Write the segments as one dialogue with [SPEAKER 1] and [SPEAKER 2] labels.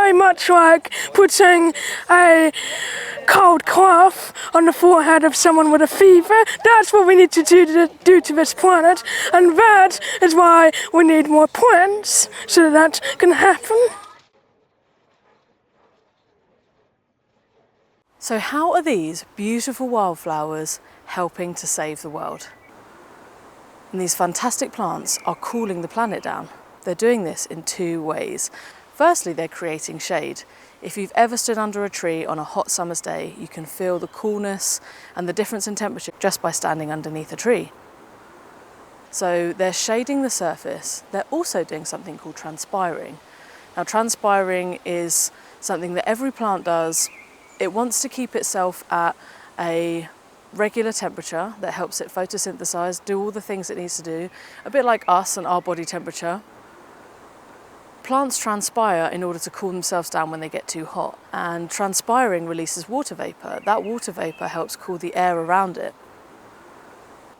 [SPEAKER 1] very much like putting a cold cloth on the forehead of someone with a fever. That's what we need to do to this planet, and that is why we need more plants so that can happen.
[SPEAKER 2] So how are these beautiful wildflowers helping to save the world? And these fantastic plants are cooling the planet down. They're doing this in two ways. Firstly, they're creating shade. If you've ever stood under a tree on a hot summer's day, you can feel the coolness and the difference in temperature just by standing underneath a tree. So they're shading the surface. They're also doing something called transpiring. Now, transpiring is something that every plant does. It wants to keep itself at a regular temperature that helps it photosynthesize, do all the things it needs to do, a bit like us and our body temperature. Plants transpire in order to cool themselves down when they get too hot, and transpiring releases water vapor. That water vapor helps cool the air around it.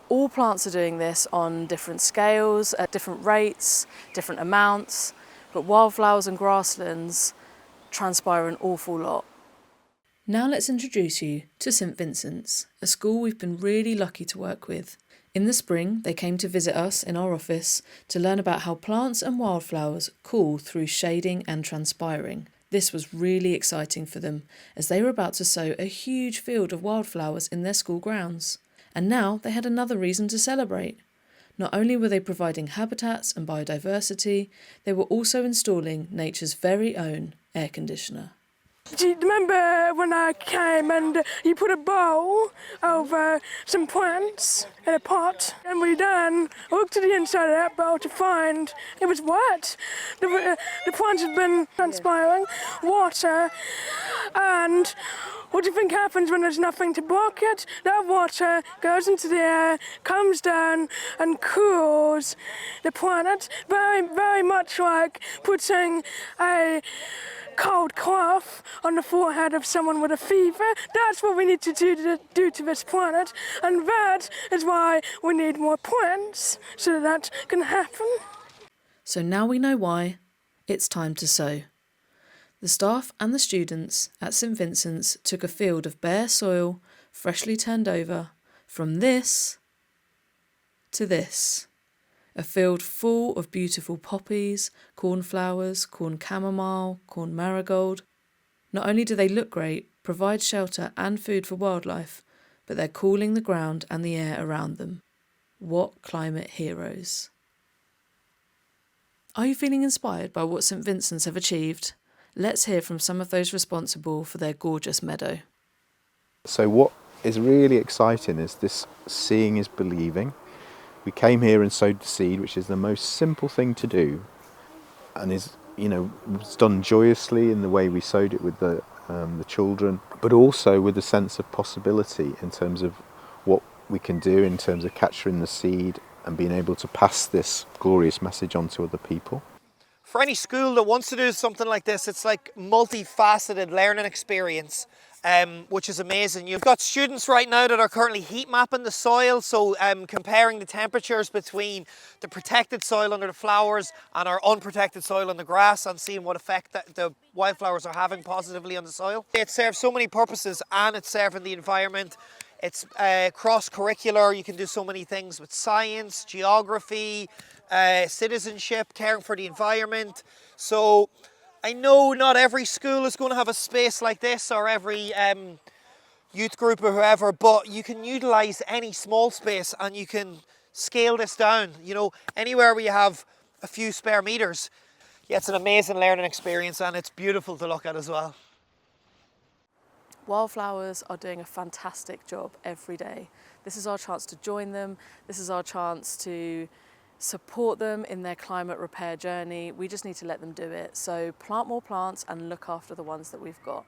[SPEAKER 2] All plants are doing this on different scales, at different rates, different amounts, but wildflowers and grasslands transpire an awful lot. Now let's introduce you to St Vincent's, a school we've been really lucky to work with. In the spring, they came to visit us in our office to learn about how plants and wildflowers cool through shading and transpiring. This was really exciting for them, as they were about to sow a huge field of wildflowers in their school grounds. And now they had another reason to celebrate. Not only were they providing habitats and biodiversity, they were also installing nature's very own air conditioner.
[SPEAKER 1] Do you remember when I came and you put a bowl over some plants in a pot, and we then looked at the inside of that bowl to find it was wet. The plants had been transpiring water, and what do you think happens when there's nothing to block it? That water goes into the air, comes down and cools the planet, very, very much like putting a cold cloth on the forehead of someone with a fever. That's what we need to do to this planet, and that is why we need more plants so that can happen.
[SPEAKER 2] So now we know why, it's time to sow. The staff and the students at St Vincent's took a field of bare soil, freshly turned over, from this to this. A field full of beautiful poppies, cornflowers, corn chamomile, corn marigold. Not only do they look great, provide shelter and food for wildlife, but they're cooling the ground and the air around them. What climate heroes. Are you feeling inspired by what St Vincent's have achieved? Let's hear from some of those responsible for their gorgeous meadow.
[SPEAKER 3] So what is really exciting is this seeing is believing. We came here and sowed the seed, which is the most simple thing to do, and is, it's done joyously in the way we sowed it with the children, but also with a sense of possibility in terms of what we can do in terms of capturing the seed and being able to pass this glorious message on to other people.
[SPEAKER 4] For any school that wants to do something like this, it's like multifaceted learning experience, which is amazing. You've got students right now that are currently heat mapping the soil, so comparing the temperatures between the protected soil under the flowers and our unprotected soil on the grass, and seeing what effect that the wildflowers are having positively on the soil. It serves so many purposes, and it's serving the environment. It's cross-curricular. You can do so many things with science, geography, citizenship, caring for the environment. So I know not every school is going to have a space like this, or every youth group or whoever, but you can utilise any small space and you can scale this down. Anywhere where you have a few spare metres. Yeah, it's an amazing learning experience, and it's beautiful to look at as well.
[SPEAKER 2] Wildflowers are doing a fantastic job every day. This is our chance to join them. This is our chance to support them in their climate repair journey. We just need to let them do it. So plant more plants and look after the ones that we've got.